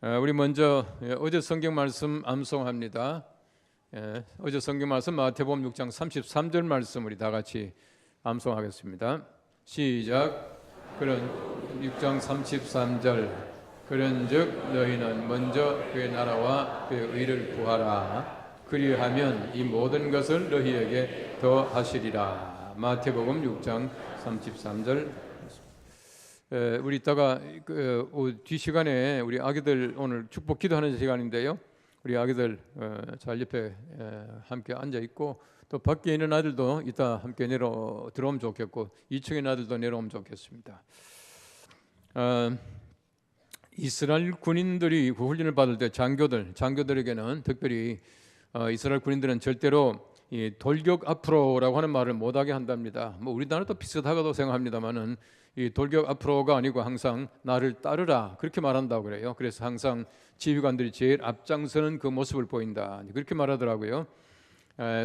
우리 먼저 어제 성경 말씀 암송합니다. 어제 성경 말씀 마태복음 6장 33절 말씀 우리 다 같이 암송하겠습니다. 시작. 그런 6장 33절 그런즉 너희는 먼저 그의 나라와 그의 의를 구하라. 그리하면 이 모든 것을 너희에게 더하시리라. 마태복음 6장 33절. 우리 이따가 뒤 시간에 우리 아기들 오늘 축복 기도하는 시간인데요. 우리 아기들 잘 옆에 함께 앉아 있고 또 밖에 있는 아들도 이따 함께 들어오면 좋겠고 2층에 있는 아들도 내려오면 좋겠습니다. 이스라엘 군인들이 훈련을 받을 때 장교들에게는 특별히 이스라엘 군인들은 절대로 이 돌격 앞으로라고 하는 말을 못하게 한답니다. 뭐 우리나라도 비슷하다고 생각합니다만은 이 돌격 앞으로가 아니고 항상 나를 따르라 그렇게 말한다고 그래요. 그래서 항상 지휘관들이 제일 앞장서는 그 모습을 보인다 그렇게 말하더라고요.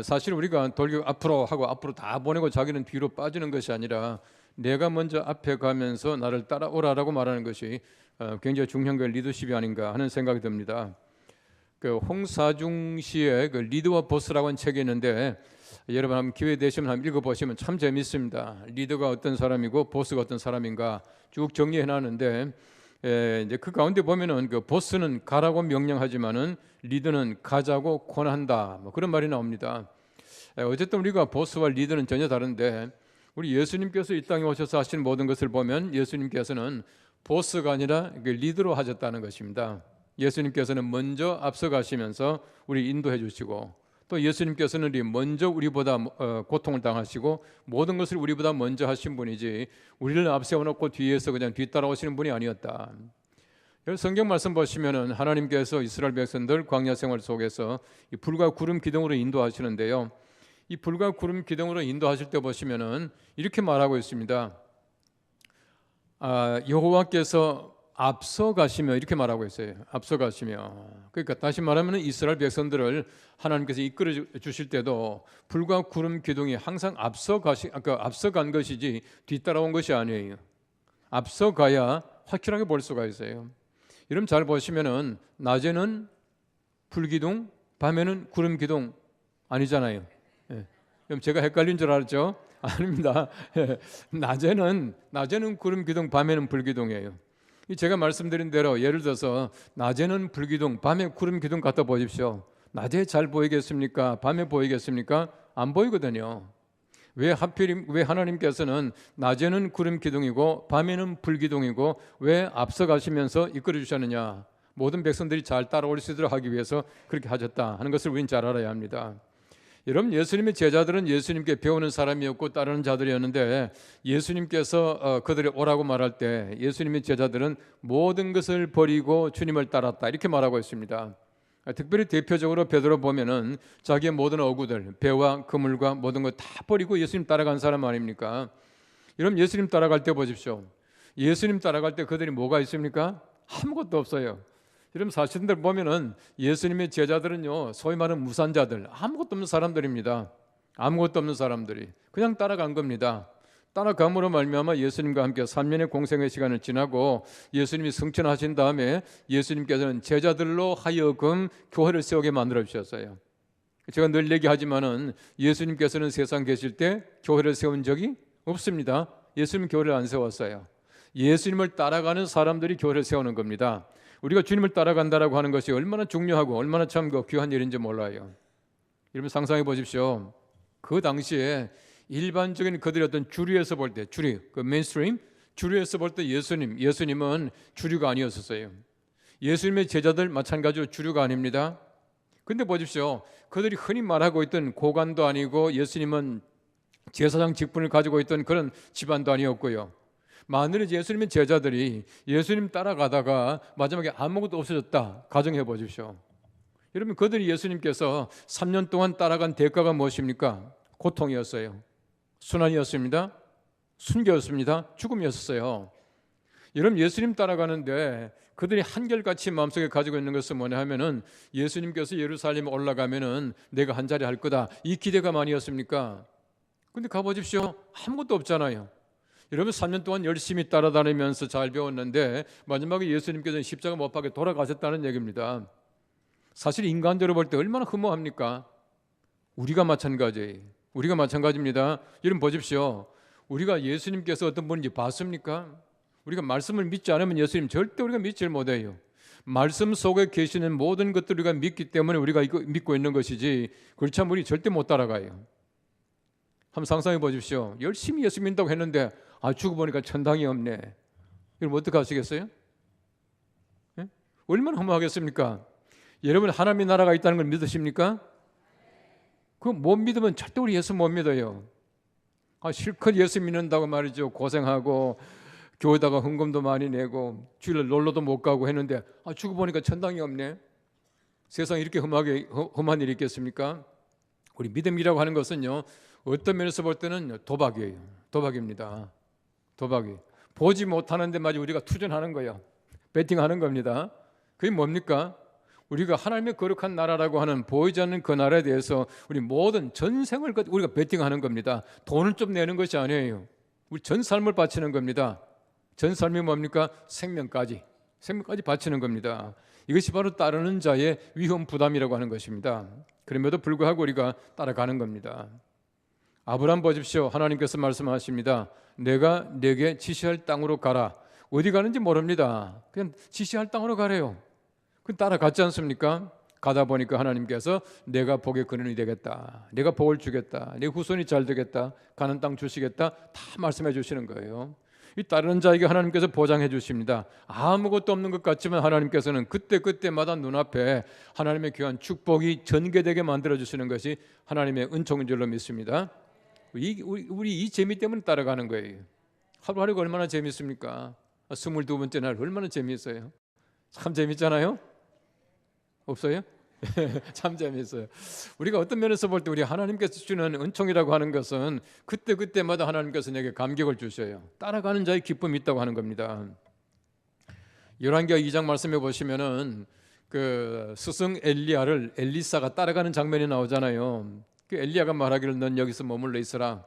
사실 우리가 돌격 앞으로 하고 앞으로 다 보내고 자기는 뒤로 빠지는 것이 아니라 내가 먼저 앞에 가면서 나를 따라오라라고 말하는 것이 굉장히 중요한 그 리더십이 아닌가 하는 생각이 듭니다. 그 홍사중 씨의 그 리더와 보스라고 하는 책이 있는데 여러분 한번 기회 되시면 한번 읽어보시면 참 재밌습니다. 리더가 어떤 사람이고 보스가 어떤 사람인가 쭉 정리해 놨는데 이제 그 가운데 보면은 그 보스는 가라고 명령하지만은 리더는 가자고 권한다 뭐 그런 말이 나옵니다. 어쨌든 우리가 보스와 리더는 전혀 다른데 우리 예수님께서 이 땅에 오셔서 하신 모든 것을 보면 예수님께서는 보스가 아니라 리더로 하셨다는 것입니다. 예수님께서는 먼저 앞서가시면서 우리 인도해 주시고 또 예수님께서는 먼저 우리보다 고통을 당하시고 모든 것을 우리보다 먼저 하신 분이지 우리를 앞세워놓고 뒤에서 그냥 뒤따라오시는 분이 아니었다. 성경 말씀 보시면은 하나님께서 이스라엘 백성들 광야 생활 속에서 이 불과 구름 기둥으로 인도하시는데요. 이 불과 구름 기둥으로 인도하실 때 보시면은 이렇게 말하고 있습니다. 여호와께서 앞서 가시며 이렇게 말하고 있어요. 앞서 가시며. 그러니까 다시 말하면 이스라엘 백성들을 하나님께서 이끌어 주실 때도 불과 구름 기둥이 항상 앞서 간 것이지 뒤따라온 것이 아니에요. 앞서 가야 확실하게 볼 수가 있어요. 여러분 잘 보시면은 낮에는 불기둥, 밤에는 구름 기둥 아니잖아요. 그럼 제가 헷갈린 줄 알았죠? 아닙니다. 낮에는 구름 기둥, 밤에는 불기둥이에요. 제가 말씀드린 대로 예를 들어서 낮에는 불기둥, 밤에 구름 기둥 갖다 보십시오. 낮에 잘 보이겠습니까? 밤에 보이겠습니까? 안 보이거든요. 왜 하나님께서는 낮에는 구름 기둥이고 밤에는 불기둥이고 왜 앞서 가시면서 이끌어 주셨느냐? 모든 백성들이 잘 따라올 수 있도록 하기 위해서 그렇게 하셨다 하는 것을 우리는 잘 알아야 합니다. 여러분 예수님의 제자들은 예수님께 배우는 사람이었고 따르는 자들이었는데 예수님께서 그들이 오라고 말할 때 예수님의 제자들은 모든 것을 버리고 주님을 따랐다 이렇게 말하고 있습니다. 특별히 대표적으로 베드로 보면은 자기의 모든 어구들 배와 그물과 모든 것 다 버리고 예수님 따라간 사람 아닙니까? 여러분 예수님 따라갈 때 보십시오. 예수님 따라갈 때 그들이 뭐가 있습니까? 아무것도 없어요. 여러분 사실들 보면은 예수님의 제자들은요 소위 말하는 무산자들 아무것도 없는 사람들입니다. 아무것도 없는 사람들이 그냥 따라간 겁니다. 따라감으로 말미암아 예수님과 함께 3년의 공생의 시간을 지나고 예수님이 승천하신 다음에 예수님께서는 제자들로 하여금 교회를 세우게 만들어 주셨어요. 제가 늘 얘기하지만은 예수님께서는 세상 계실 때 교회를 세운 적이 없습니다. 예수님 교회를 안 세웠어요. 예수님을 따라가는 사람들이 교회를 세우는 겁니다. 우리가 주님을 따라간다라고 하는 것이 얼마나 중요하고 얼마나 참 귀한 일인지 몰라요. 여러분 상상해 보십시오. 그 당시에 일반적인 그들의 어떤 주류에서 볼 때 그 메인스트림 주류에서 볼 때 예수님은 주류가 아니었었어요. 예수님의 제자들 마찬가지로 주류가 아닙니다. 근데 보십시오. 그들이 흔히 말하고 있던 고관도 아니고 예수님은 제사장 직분을 가지고 있던 그런 집안도 아니었고요. 만일 예수님의 제자들이 예수님 따라가다가 마지막에 아무것도 없어졌다 가정해 보십시오. 여러분 그들이 예수님께서 3년 동안 따라간 대가가 무엇입니까? 고통이었어요. 순환이었습니다. 순교였습니다. 죽음이었어요. 여러분 예수님 따라가는데 그들이 한결같이 마음속에 가지고 있는 것은 뭐냐 하면은 예수님께서 예루살렘에 올라가면은 내가 한 자리 할 거다 이 기대감 아니었습니까? 근데 가보십시오. 아무것도 없잖아요. 여러분 3년 동안 열심히 따라다니면서 잘 배웠는데 마지막에 예수님께서는 십자가 못 박혀 돌아가셨다는 얘기입니다. 사실 인간적으로 볼 때 얼마나 허무합니까? 우리가 마찬가지입니다. 여러분 보십시오. 우리가 예수님께서 어떤 분인지 봤습니까? 우리가 말씀을 믿지 않으면 예수님 절대 우리가 믿질 못해요. 말씀 속에 계시는 모든 것들을 우리가 믿기 때문에 우리가 이거 믿고 있는 것이지, 그렇지 않으면 우리 절대 못 따라가요. 한번 상상해 보십시오. 열심히 예수 믿는다고 했는데 죽어보니까 천당이 없네. 여러분 어떻게 하시겠어요? 예? 얼마나 허무하겠습니까? 여러분 하나님의 나라가 있다는 걸 믿으십니까? 그거 못 믿으면 절대 우리 예수 못 믿어요. 실컷 예수 믿는다고 말이죠. 고생하고 교회다가 헌금도 많이 내고 주일 놀러도 못 가고 했는데 죽어보니까 천당이 없네. 세상에 이렇게 험한 일이 있겠습니까? 우리 믿음이라고 하는 것은요, 어떤 면에서 볼 때는 도박이에요. 도박입니다. 도박이. 보지 못하는데 마치 우리가 투전하는 거예요. 베팅하는 겁니다. 그게 뭡니까? 우리가 하나님의 거룩한 나라라고 하는 보이지 않는 그 나라에 대해서 우리 모든 전생을 우리가 베팅하는 겁니다. 돈을 좀 내는 것이 아니에요. 우리 전 삶을 바치는 겁니다. 전 삶이 뭡니까? 생명까지 바치는 겁니다. 이것이 바로 따르는 자의 위험 부담이라고 하는 것입니다. 그럼에도 불구하고 우리가 따라가는 겁니다. 아브라함 보십시오. 하나님께서 말씀하십니다. 내가 네게 지시할 땅으로 가라. 어디 가는지 모릅니다. 그냥 지시할 땅으로 가래요. 그럼 따라갔지 않습니까? 가다 보니까 하나님께서 내가 복의 근원이 되겠다, 내가 복을 주겠다, 내 후손이 잘 되겠다, 가는 땅 주시겠다, 다 말씀해 주시는 거예요. 이 따르는 자에게 하나님께서 보장해 주십니다. 아무것도 없는 것 같지만 하나님께서는 그때마다 눈앞에 하나님의 귀한 축복이 전개되게 만들어 주시는 것이 하나님의 은총인 줄로 믿습니다. 우리 이 재미 때문에 따라가는 거예요. 하루하루가 얼마나 재밌습니까? 22번째 날 얼마나 재미있어요. 참 재밌잖아요. 없어요? 참 재미있어요. 우리가 어떤 면에서 볼 때 우리 하나님께서 주는 은총이라고 하는 것은 그때마다 하나님께서 내게 감격을 주셔요. 따라가는 자의 기쁨이 있다고 하는 겁니다. 열왕기하 2장 말씀해 보시면은 그 스승 엘리야를 엘리사가 따라가는 장면이 나오잖아요. 그 엘리야가 말하기를 넌 여기서 머물러 있으라.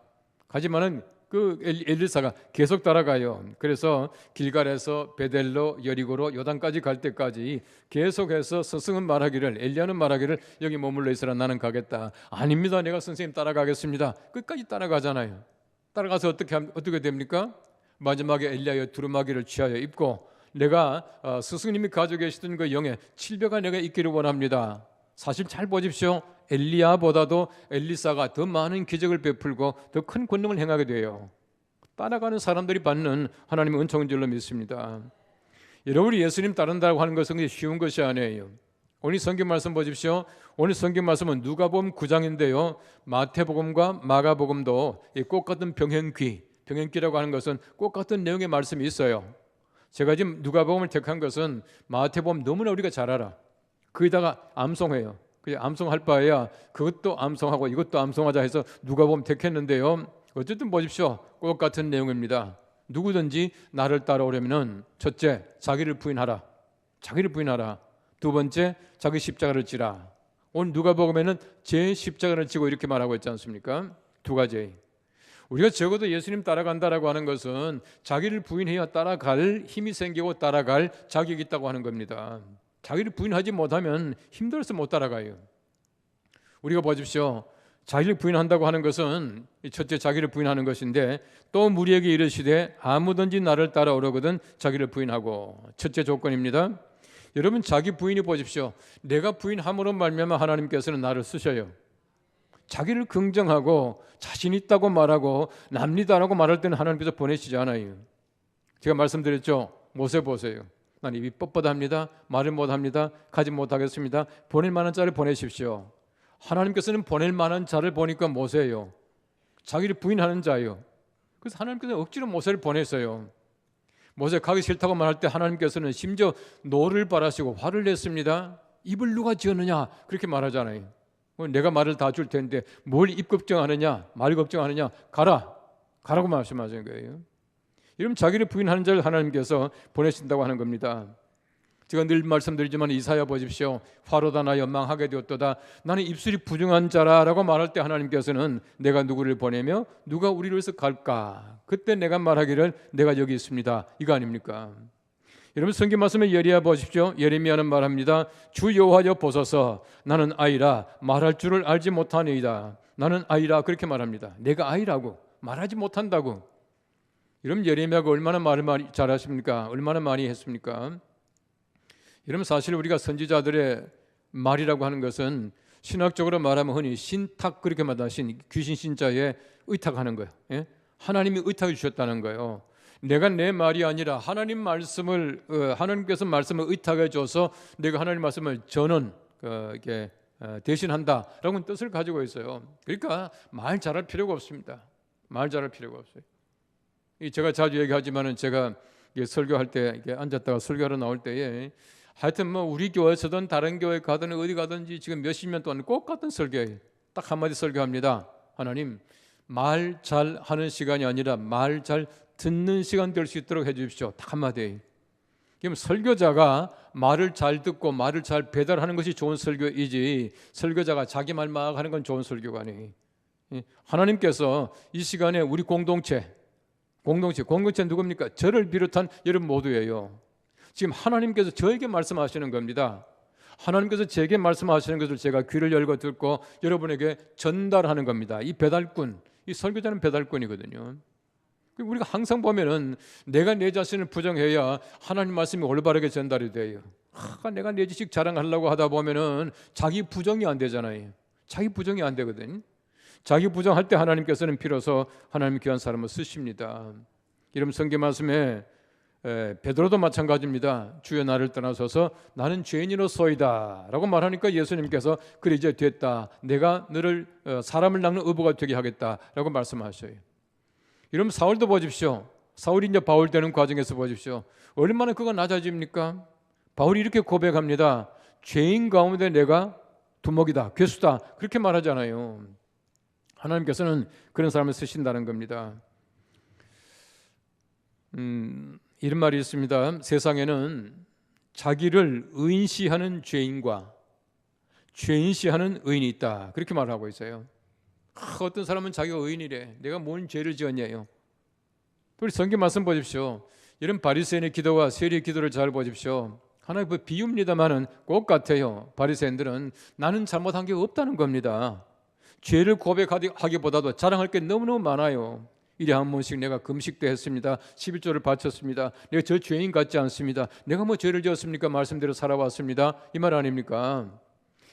하지만은 그 엘리사가 계속 따라가요. 그래서 길갈에서 베델로 여리고로 요단까지 갈 때까지 계속해서 스승은 말하기를, 엘리야는 말하기를 여기 머물러 있으라, 나는 가겠다. 아닙니다, 내가 선생님 따라가겠습니다. 끝까지 따라가잖아요. 따라가서 어떻게 됩니까? 마지막에 엘리야의 두루마기를 취하여 입고 내가 스승님이 가지고 계시던 그 영의 700가 내가 있기를 원합니다. 사실 잘 보십시오. 엘리야보다도 엘리사가 더 많은 기적을 베풀고 더 큰 권능을 행하게 돼요. 따라가는 사람들이 받는 하나님의 은총인 줄로 믿습니다. 여러분이 예수님 따른다고 하는 것은 쉬운 것이 아니에요. 오늘 성경 말씀 보십시오. 오늘 성경 말씀은 누가복음 9장인데요. 마태복음과 마가복음도 꼭 같은 병행귀라고 하는 것은 꼭 같은 내용의 말씀이 있어요. 제가 지금 누가복음을 택한 것은 마태복음 너무나 우리가 잘 알아. 거기다가 암송해요. 암송할 바에야 그것도 암송하고 이것도 암송하자 해서 누가복음 택했는데요. 어쨌든 보십시오. 꼭 같은 내용입니다. 누구든지 나를 따라오려면 첫째, 자기를 부인하라. 두 번째, 자기 십자가를 지라. 오늘 누가복음에는 제 십자가를 지고 이렇게 말하고 있지 않습니까? 두 가지. 우리가 적어도 예수님 따라간다라고 하는 것은 자기를 부인해야 따라갈 힘이 생기고 따라갈 자격이 있다고 하는 겁니다. 자기를 부인하지 못하면 힘들어서 못 따라가요. 우리가 보십시오. 자기를 부인한다고 하는 것은 첫째 자기를 부인하는 것인데, 또 무리에게 이르시되 아무든지 나를 따라오려거든 자기를 부인하고. 첫째 조건입니다. 여러분 자기 부인이 보십시오. 내가 부인함으로 말미암아 하나님께서는 나를 쓰셔요. 자기를 긍정하고 자신 있다고 말하고 납니다라고 말할 때는 하나님께서 보내시지 않아요. 제가 말씀드렸죠. 모세 보세요. 난 입이 뻣뻣합니다. 말을 못합니다. 가지 못하겠습니다. 보낼 만한 자를 보내십시오. 하나님께서는 보낼 만한 자를 보니까 모세예요. 자기를 부인하는 자예요. 그래서 하나님께서는 억지로 모세를 보냈어요. 모세 가기 싫다고 말할 때 하나님께서는 심지어 노를 바라시고 화를 냈습니다. 입을 누가 지었느냐 그렇게 말하잖아요. 내가 말을 다 줄 텐데 뭘 입 걱정하느냐, 말 걱정하느냐, 가라고 말씀하신 거예요. 이러면 자기를 부인하는 자를 하나님께서 보내신다고 하는 겁니다. 제가 늘 말씀드리지만 이사야 보십시오. 화로다 나 연망하게 되었도다. 나는 입술이 부정한 자라라고 말할 때 하나님께서는 내가 누구를 보내며 누가 우리를 위해서 갈까? 그때 내가 말하기를 내가 여기 있습니다. 이거 아닙니까? 여러분 성경 말씀에 예리해 보십시오. 예레미야는 말합니다. 주 여호와여 보소서 나는 아이라 말할 줄을 알지 못하니이다. 나는 아이라 그렇게 말합니다. 내가 아이라고 말하지 못한다고. 여러분 예레미야가 얼마나 말을 많이 잘하십니까? 얼마나 많이 했습니까? 여러분 사실 우리가 선지자들의 말이라고 하는 것은 신학적으로 말하면 흔히 신탁 그렇게 말하신 귀신 신자에 의탁하는 거예요. 예? 하나님이 의탁해 주셨다는 거예요. 내가 내 말이 아니라 하나님 말씀을 하나님께서 말씀을 의탁해 줘서 내가 하나님 말씀을 전언 이렇게 대신한다라는 뜻을 가지고 있어요. 그러니까 말 잘할 필요가 없습니다. 말 잘할 필요가 없어요. 제가 자주 얘기하지만은 제가 설교할 때 이렇게 앉았다가 설교하러 나올 때에 하여튼 뭐 우리 교회에서든 다른 교회 가든 어디 가든지 지금 몇십 년 동안 꼭 같은 설교예요. 딱 한마디 설교합니다. 하나님 말 잘하는 시간이 아니라 말 잘 듣는 시간 될 수 있도록 해주십시오. 딱 한마디. 그럼 설교자가 말을 잘 듣고 말을 잘 배달하는 것이 좋은 설교이지 설교자가 자기 말 막 하는 건 좋은 설교가 아니에요. 하나님께서 이 시간에 우리 공동체 누굽니까? 저를 비롯한 여러분 모두예요. 지금 하나님께서 저에게 말씀하시는 겁니다. 하나님께서 제게 말씀하시는 것을 제가 귀를 열고 듣고 여러분에게 전달하는 겁니다. 이 배달꾼, 이 설교자는 배달꾼이거든요. 우리가 항상 보면은 내가 내 자신을 부정해야 하나님 말씀이 올바르게 전달이 돼요. 내가 내 지식 자랑하려고 하다 보면은 자기 부정이 안 되잖아요. 자기 부정이 안 되거든. 자기 부정할 때 하나님께서는 비로소 하나님 귀한 사람을 쓰십니다. 이런 성경 말씀에 베드로도 마찬가지입니다. 주여 나를 떠나서서 나는 죄인으로소이다 라고 말하니까 예수님께서 그래 이제 됐다. 내가 너를 사람을 낚는 어부가 되게 하겠다 라고 말씀하셔요. 여러분 사울도 보십시오. 사울이 이제 바울 되는 과정에서 보십시오. 얼마나 그가 낮아집니까? 바울이 이렇게 고백합니다. 죄인 가운데 내가 두목이다, 괴수다 그렇게 말하잖아요. 하나님께서는 그런 사람을 쓰신다는 겁니다. 이런 말이 있습니다. 세상에는 자기를 의인시하는 죄인과 죄인시하는 의인이 있다 그렇게 말하고 있어요. 어떤 사람은 자기가 의인이래. 내가 뭔 죄를 지었냐요. 우리 성경 말씀 보십시오. 이런 바리새인의 기도와 세리의 기도를 잘 보십시오. 하나의 비유입니다만은 꼭 같아요. 바리새인들은 나는 잘못한 게 없다는 겁니다. 죄를 고백하기보다도 자랑할 게 너무너무 많아요. 일에 한 번씩 내가 금식도 했습니다. 11조를 바쳤습니다. 내가 저 죄인 같지 않습니다. 내가 뭐 죄를 지었습니까? 말씀대로 살아왔습니다. 이 말 아닙니까?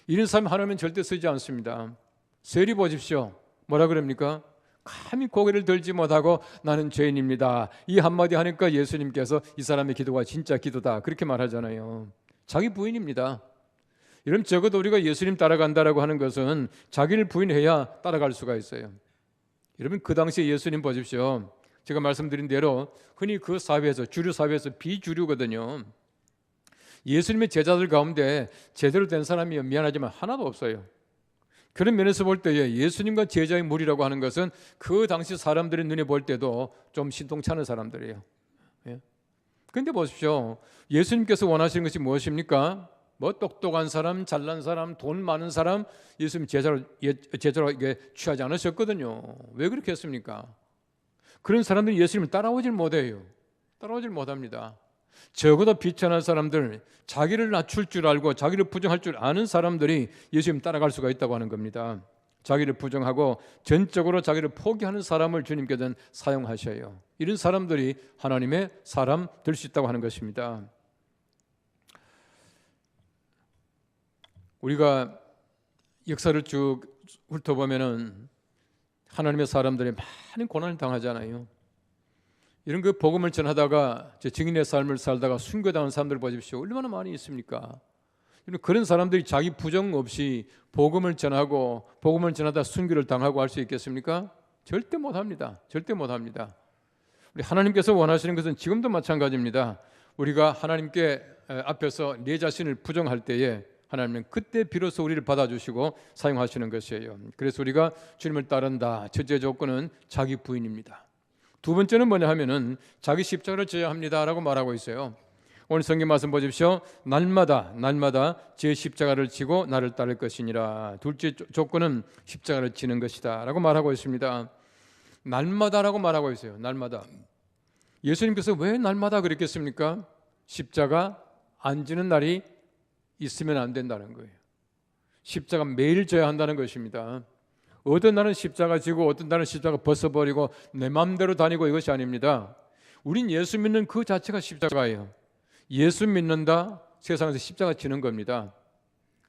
이런 사람 하나님은 절대 쓰지 않습니다. 세리 보십시오. 뭐라 그럽니까? 감히 고개를 들지 못하고 나는 죄인입니다. 이 한마디 하니까 예수님께서 이 사람의 기도가 진짜 기도다 그렇게 말하잖아요. 자기 부인입니다. 이러면 적어도 우리가 예수님 따라간다라고 하는 것은 자기를 부인해야 따라갈 수가 있어요. 여러분 그 당시에 예수님 보십시오. 제가 말씀드린 대로 흔히 그 사회에서 주류 사회에서 비주류거든요. 예수님의 제자들 가운데 제대로 된 사람이 미안하지만 하나도 없어요. 그런 면에서 볼 때에 예수님과 제자의 무리라고 하는 것은 그 당시 사람들의 눈에 볼 때도 좀 신통찮은 사람들이에요. 그런데 보십시오. 예수님께서 원하시는 것이 무엇입니까? 뭐 똑똑한 사람, 잘난 사람, 돈 많은 사람 예수님 제자로 이게 취하지 않으셨거든요. 왜 그렇게 했습니까? 그런 사람들이 예수님을 따라오질 못해요. 따라오질 못합니다. 적어도 비천한 사람들, 자기를 낮출 줄 알고 자기를 부정할 줄 아는 사람들이 예수님 따라갈 수가 있다고 하는 겁니다. 자기를 부정하고 전적으로 자기를 포기하는 사람을 주님께서는 사용하셔요. 이런 사람들이 하나님의 사람 될 수 있다고 하는 것입니다. 우리가 역사를 쭉 훑어보면은 하나님의 사람들이 많은 고난을 당하잖아요. 이런 그 복음을 전하다가 증인의 삶을 살다가 순교당한 사람들 보십시오. 얼마나 많이 있습니까? 그런 사람들이 자기 부정 없이 복음을 전하고 복음을 전하다 순교를 당하고 할 수 있겠습니까? 절대 못합니다. 절대 못합니다. 우리 하나님께서 원하시는 것은 지금도 마찬가지입니다. 우리가 하나님께 앞에서 내 자신을 부정할 때에 하나님은 그때 비로소 우리를 받아주시고 사용하시는 것이에요. 그래서 우리가 주님을 따른다. 첫째 조건은 자기 부인입니다. 두 번째는 뭐냐 하면은 자기 십자가를 져야 합니다라고 말하고 있어요. 오늘 성경 말씀 보십시오. 날마다 제 십자가를 지고 나를 따를 것이니라. 둘째 조건은 십자가를 지는 것이다 라고 말하고 있습니다. 날마다라고 말하고 있어요. 날마다. 예수님께서 왜 날마다 그랬겠습니까? 십자가 안 지는 날이 있으면 안 된다는 거예요. 십자가 매일 져야 한다는 것입니다. 어떤 날은 십자가 지고 어떤 날은 십자가 벗어버리고 내 마음대로 다니고 이것이 아닙니다. 우린 예수 믿는 그 자체가 십자가예요. 예수 믿는다, 세상에서 십자가 지는 겁니다.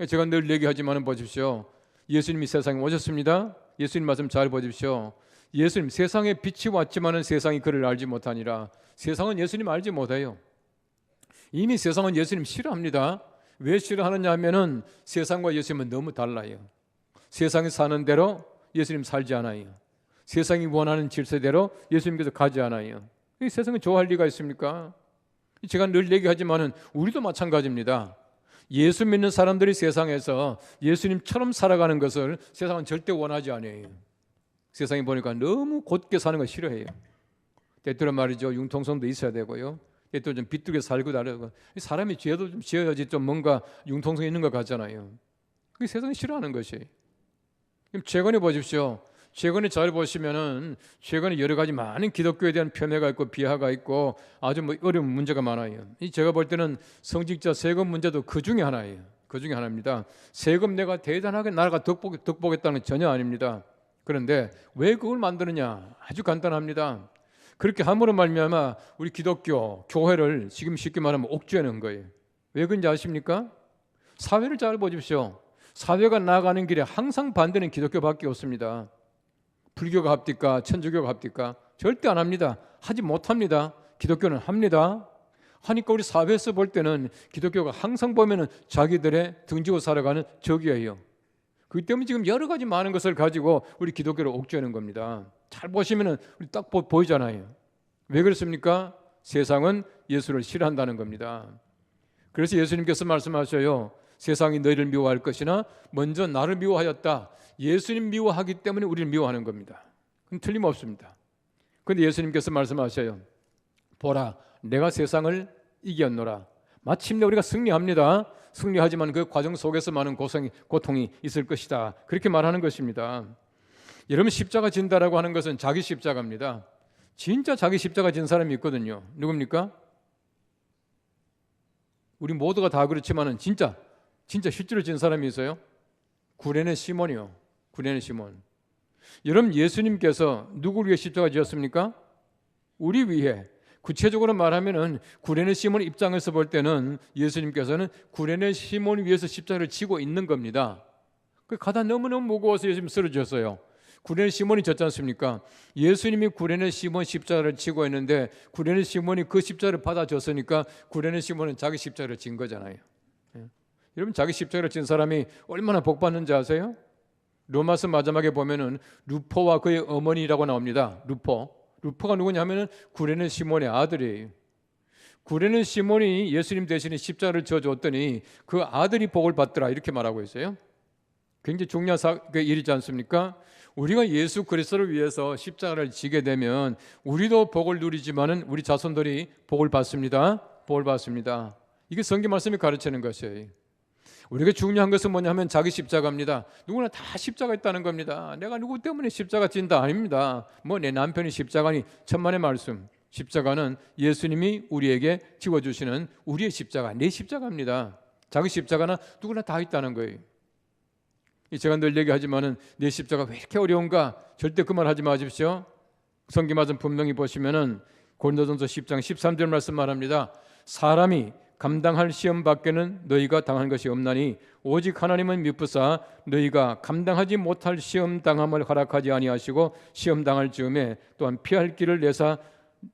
제가 늘 얘기하지만 보십시오. 예수님이 세상에 오셨습니다. 예수님 말씀 잘 보십시오. 예수님 세상에 빛이 왔지만 세상이 그를 알지 못하니라. 세상은 예수님 알지 못해요. 이미 세상은 예수님 싫어합니다. 왜 싫어하느냐 하면은 세상과 예수님은 너무 달라요. 세상이 사는 대로 예수님 살지 않아요. 세상이 원하는 질서대로 예수님께서 가지 않아요. 이 세상이 좋아할 리가 있습니까? 제가 늘 얘기하지만은 우리도 마찬가지입니다. 예수 믿는 사람들이 세상에서 예수님처럼 살아가는 것을 세상은 절대 원하지 않아요. 세상에 보니까 너무 곧게 사는 거 싫어해요. 때때로 말이죠, 융통성도 있어야 되고요. 때때로 좀 비뚤게 살고 다르고, 사람이 죄도 좀 지어야지 좀 뭔가 융통성이 있는 것 같잖아요. 그게 세상이 싫어하는 것이. 최근에 보십시오. 최근에 잘 보시면은 최근에 여러 가지 많은 기독교에 대한 편애가 있고 비하가 있고 아주 어려운 문제가 많아요. 제가 볼 때는 성직자 세금 문제도 그 중에 하나예요. 그 중에 하나입니다. 세금 내가 대단하게 나라가 덕보겠다는 건 전혀 아닙니다. 그런데 왜 그걸 만드느냐? 아주 간단합니다. 그렇게 함으로 말미암아 우리 기독교 교회를 지금 쉽게 말하면 옥죄해 놓은 거예요. 왜 그런지 아십니까? 사회를 잘 보십시오. 사회가 나아가는 길에 항상 반대는 기독교밖에 없습니다. 불교가 합니까? 천주교가 합니까? 절대 안 합니다. 하지 못합니다. 기독교는 합니다. 하니까 우리 사회에서 볼 때는 기독교가 항상 보면은 자기들의 등지고 살아가는 적이에요. 그렇기 때문에 지금 여러 가지 많은 것을 가지고 우리 기독교를 옥죄는 겁니다. 잘 보시면은 우리 딱 보이잖아요. 왜 그렇습니까? 세상은 예수를 싫어한다는 겁니다. 그래서 예수님께서 말씀하셔요. 세상이 너희를 미워할 것이나 먼저 나를 미워하였다. 예수님 미워하기 때문에 우리를 미워하는 겁니다. 그건 틀림없습니다. 그런데 예수님께서 말씀하셔요. 보라, 내가 세상을 이겼노라. 마침내 우리가 승리합니다. 승리하지만 그 과정 속에서 많은 고통이 있을 것이다. 그렇게 말하는 것입니다. 여러분, 십자가 진다라고 하는 것은 자기 십자가입니다. 진짜 자기 십자가 진 사람이 있거든요. 누굽니까? 우리 모두가 다 그렇지만은 진짜 실제로 진 사람이 있어요. 구레네 시몬이요. 구레네 시몬. 여러분, 예수님께서 누구를 위해 십자가 지었습니까? 우리 위해. 구체적으로 말하면은 구레네 시몬 입장에서 볼 때는 예수님께서는 구레네 시몬 위해서 십자가를 지고 있는 겁니다. 그 가다 너무너무 무거워서 예수님 쓰러졌어요. 구레네 시몬이 졌지 않습니까? 예수님이 구레네 시몬 십자가를 지고 있는데 구레네 시몬이 그 십자가를 받아줬으니까 구레네 시몬은 자기 십자가를 진 거잖아요. 여러분, 자기 십자가를 진 사람이 얼마나 복 받는지 아세요? 로마서 마지막에 보면은 루포와 그의 어머니라고 나옵니다. 루포가 누구냐면은 구레네 시몬의 아들이에요. 구레네 시몬이 예수님 대신에 십자가를 져줬더니 그 아들이 복을 받더라 이렇게 말하고 있어요. 굉장히 중요한 일이지 않습니까? 우리가 예수 그리스도를 위해서 십자가를 지게 되면 우리도 복을 누리지만은 우리 자손들이 복을 받습니다. 복을 받습니다. 이게 성경 말씀이 가르치는 것이에요. 우리가 중요한 것은 뭐냐 하면 자기 십자가입니다. 누구나 다 십자가 있다는 겁니다. 내가 누구 때문에 십자가 진다 아닙니다. 뭐 내 남편이 십자가니 천만의 말씀. 십자가는 예수님이 우리에게 지워주시는 우리의 십자가, 내 십자가입니다. 자기 십자가는 누구나 다 있다는 거예요. 제가 늘 얘기하지만은 내 십자가 왜 이렇게 어려운가? 절대 그 말 하지 마십시오. 성경 말씀 분명히 보시면은 고린도전서 10장 13절 말씀 말합니다. 사람이 감당할 시험 밖에는 너희가 당한 것이 없나니 오직 하나님은 미쁘사 너희가 감당하지 못할 시험 당함을 허락하지 아니하시고 시험 당할 즈음에 또한 피할 길을 내사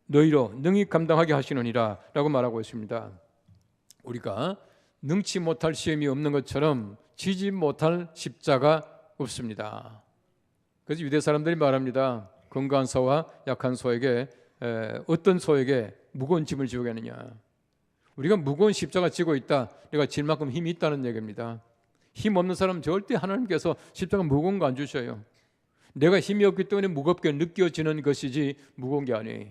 너희로 능히 감당하게 하시느니라 라고 말하고 있습니다. 우리가 능치 못할 시험이 없는 것처럼 지지 못할 십자가 없습니다. 그래서 유대 사람들이 말합니다. 건강한 소와 약한 소에게 어떤 소에게 무거운 짐을 지우겠느냐. 우리가 무거운 십자가 지고 있다. 내가 질 만큼 힘이 있다는 얘기입니다. 힘 없는 사람 절대 하나님께서 십자가 무거운 거 안 주셔요. 내가 힘이 없기 때문에 무겁게 느껴지는 것이지 무거운 게 아니에요.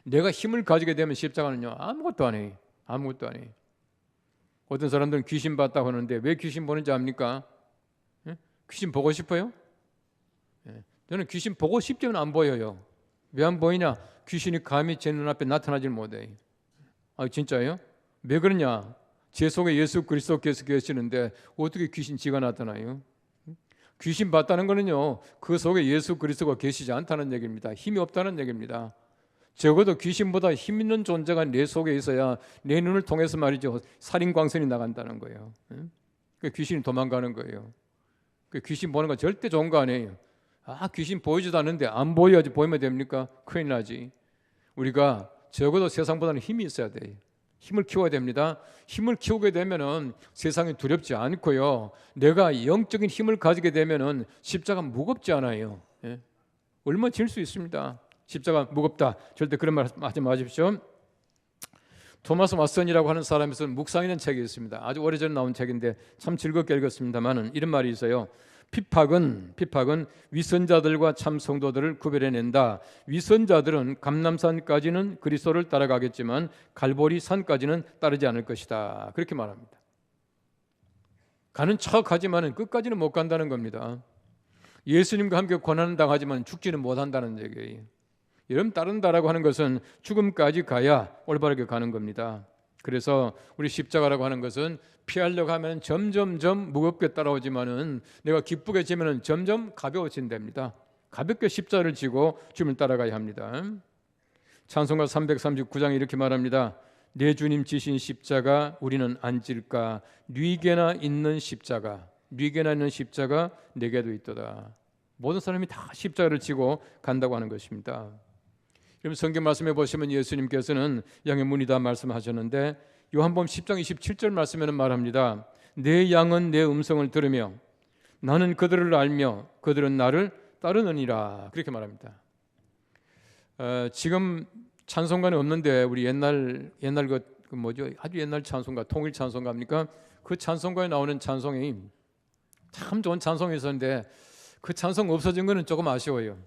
내가 힘을 가지게 되면 십자가는요 아무것도 아니에요. 아무것도 아니에요. 어떤 사람들은 귀신 봤다고 하는데 왜 귀신 보는지 압니까? 예? 귀신 보고 싶어요? 예. 저는 귀신 보고 싶지만 안 보여요. 왜 안 보이냐? 귀신이 감히 제 눈앞에 나타나질 못해요. 아, 진짜요? 왜 그러냐? 제 속에 예수 그리스도께서 계시는데 어떻게 귀신 지가 나타나요? 귀신 봤다는 거는요, 그 속에 예수 그리스도가 계시지 않다는 얘기입니다. 힘이 없다는 얘기입니다. 적어도 귀신보다 힘 있는 존재가 내 속에 있어야 내 눈을 통해서 말이죠, 살인광선이 나간다는 거예요. 그 귀신이 도망가는 거예요. 그 귀신 보는 건 절대 좋은 거 아니에요. 아, 귀신 보이지도 않는데 안 보여야지. 보이면 됩니까? 큰일 나지. 우리가 적어도 세상보다는 힘이 있어야 돼요. 힘을 키워야 됩니다. 힘을 키우게 되면은 세상이 두렵지 않고요. 내가 영적인 힘을 가지게 되면은 십자가 무겁지 않아요. 예? 얼마 질 수 있습니다. 십자가 무겁다. 절대 그런 말 하지 마십시오. 토마스 왓슨이라고 하는 사람이 쓴 묵상이라는 책이 있습니다. 아주 오래전에 나온 책인데 참 즐겁게 읽었습니다만은 이런 말이 있어요. 핍박은 위선자들과 참 성도들을 구별해낸다. 위선자들은 감람산까지는 그리스도를 따라가겠지만 갈보리 산까지는 따르지 않을 것이다. 그렇게 말합니다. 가는 척하지만 끝까지는 못 간다는 겁니다. 예수님과 함께 고난을 당하지만 죽지는 못한다는 얘기예요. 여러분, 따른다라고 하는 것은 죽음까지 가야 올바르게 가는 겁니다. 그래서 우리 십자가라고 하는 것은 피하려고 하면 점점점 무겁게 따라오지만은 내가 기쁘게 지면은 점점 가벼워진답니다. 가볍게 십자가를 지고 주님을 따라가야 합니다. 찬송가 339장에 이렇게 말합니다. 내 주님 지신 십자가 우리는 안 질까? 뉘게나 있는 십자가 내게도 있도다. 모든 사람이 다 십자가를 지고 간다고 하는 것입니다. 여러분, 성경 말씀해 보시면 예수님께서는 양의 문이다 말씀하셨는데 요한복음 10장 27절 말씀에는 말합니다. 내 양은 내 음성을 들으며 나는 그들을 알며 그들은 나를 따르느니라. 그렇게 말합니다. 지금 찬송가는 없는데 우리 옛날 그 뭐죠? 아주 옛날 찬송가, 통일 찬송가입니까? 그 찬송가에 나오는 찬송이 참 좋은 찬송이 있었는데 그 찬송 없어진 거는 조금 아쉬워요.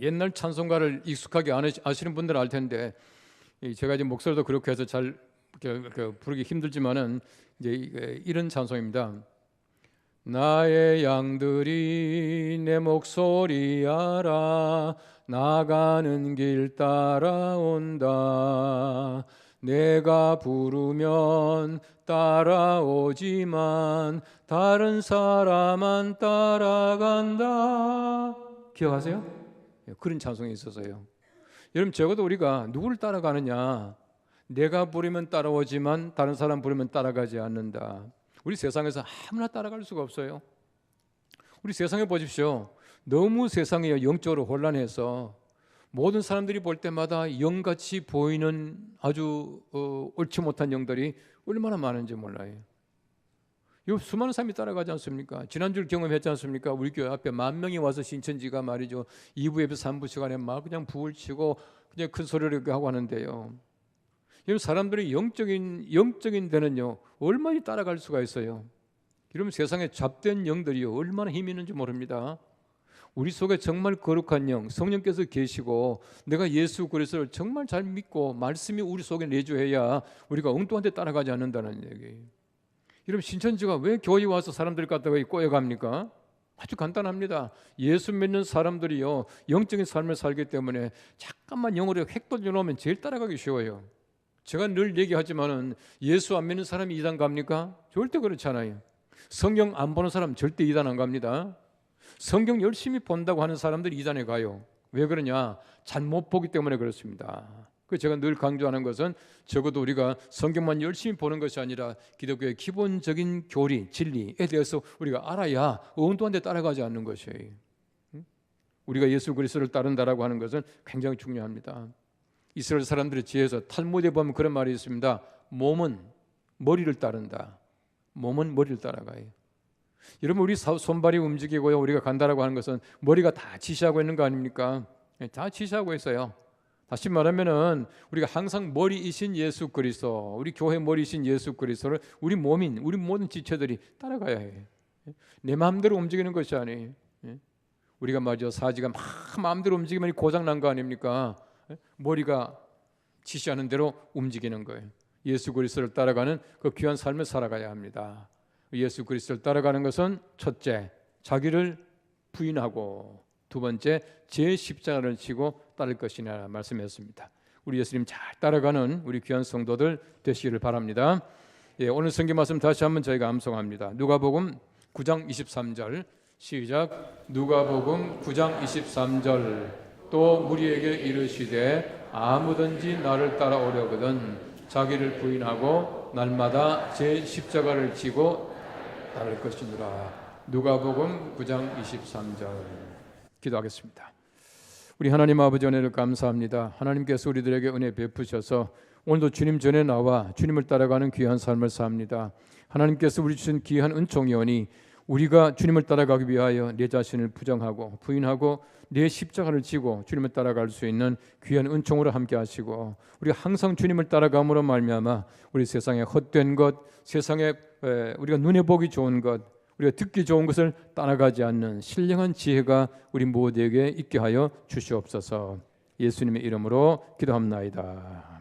옛날 찬송가를 익숙하게 아시는 분들은 알 텐데 제가 이제 목소리도 그렇게 해서 잘 부르기 힘들지만은 이제 이런 찬송입니다. 나의 양들이 내 목소리 알아 나가는 길 따라온다. 내가 부르면 따라오지만 다른 사람만 따라간다. 기억하세요? 그런 찬송이 있어서요. 여러분, 적어도 우리가 누구를 따라가느냐? 내가 부르면 따라오지만 다른 사람 부르면 따라가지 않는다. 우리 세상에서 아무나 따라갈 수가 없어요. 우리 세상에 보십시오. 너무 세상이 영적으로 혼란해서 모든 사람들이 볼 때마다 영같이 보이는 아주 옳지 못한 영들이 얼마나 많은지 몰라요. 이 수많은 사람이 따라가지 않습니까? 지난주를 경험했지 않습니까? 우리 교회 앞에 10,000명이 와서 신천지가 말이죠. 2부 예배 3부 시간에 막 그냥 부을 치고 그냥 큰 소리를 하고 하는데요. 이 사람들이 영적인 데는요 얼마나 따라갈 수가 있어요. 이러면 세상에 잡된 영들이요 얼마나 힘이 있는지 모릅니다. 우리 속에 정말 거룩한 영, 성령께서 계시고 내가 예수 그리스도를 정말 잘 믿고 말씀이 우리 속에 내주해야 우리가 엉뚱한 데 따라가지 않는다는 얘기예요. 여러분, 신천지가 왜 교회에 와서 사람들 갖다가 꼬여갑니까? 아주 간단합니다. 예수 믿는 사람들이요 영적인 삶을 살기 때문에 잠깐만 영으로 획 돌려놓으면 제일 따라가기 쉬워요. 제가 늘 얘기하지만은 예수 안 믿는 사람이 이단 갑니까? 절대 그렇지 않아요. 성경 안 보는 사람 절대 이단 안 갑니다. 성경 열심히 본다고 하는 사람들이 이단에 가요. 왜 그러냐? 잘못 보기 때문에 그렇습니다. 그 제가 늘 강조하는 것은 적어도 우리가 성경만 열심히 보는 것이 아니라 기독교의 기본적인 교리, 진리에 대해서 우리가 알아야 엉뚱한 데 따라가지 않는 것이에요. 우리가 예수 그리스도를 따른다라고 하는 것은 굉장히 중요합니다. 이스라엘 사람들의 지혜에서 탈무드에 보면 그런 말이 있습니다. 몸은 머리를 따른다. 몸은 머리를 따라가요. 여러분, 우리 손발이 움직이고요 우리가 간다라고 하는 것은 머리가 다 지시하고 있는 거 아닙니까? 다 지시하고 있어요. 다시 말하면은 우리가 항상 머리이신 예수 그리스도, 우리 교회 머리이신 예수 그리스도를 우리 모든 지체들이 따라가야 해요. 내 마음대로 움직이는 것이 아니에요. 우리가 말이죠 사지가 막 마음대로 움직이면 고장 난 거 아닙니까? 머리가 지시하는 대로 움직이는 거예요. 예수 그리스도를 따라가는 그 귀한 삶을 살아가야 합니다. 예수 그리스도를 따라가는 것은 첫째, 자기를 부인하고 두 번째, 제 십자가를 지고 따를 것이냐 말씀했습니다. 우리 예수님 잘 따라가는 우리 귀한 성도들 되시기를 바랍니다. 예, 오늘 성경 말씀 다시 한번 저희가 암송합니다. 누가복음 9장 23절 시작. 누가복음 9장 23절 또 무리에게 이르시되 아무든지 나를 따라오려거든 자기를 부인하고 날마다 제 십자가를 지고 따를 것이니라. 누가복음 9장 23절. 기도하겠습니다. 우리 하나님 아버지 은혜를 감사합니다. 하나님께서 우리들에게 은혜 베푸셔서 오늘도 주님 전에 나와 주님을 따라가는 귀한 삶을 삽니다. 하나님께서 우리 주신 귀한 은총이오니 우리가 주님을 따라가기 위하여 내 자신을 부정하고 부인하고 내 십자가를 지고 주님을 따라갈 수 있는 귀한 은총으로 함께 하시고 우리가 항상 주님을 따라감으로 말미암아 우리 세상에 헛된 것, 세상에 우리가 눈에 보기 좋은 것, 우리가 듣기 좋은 것을 따라가지 않는 신령한 지혜가 우리 모두에게 있게 하여 주시옵소서. 예수님의 이름으로 기도합나이다.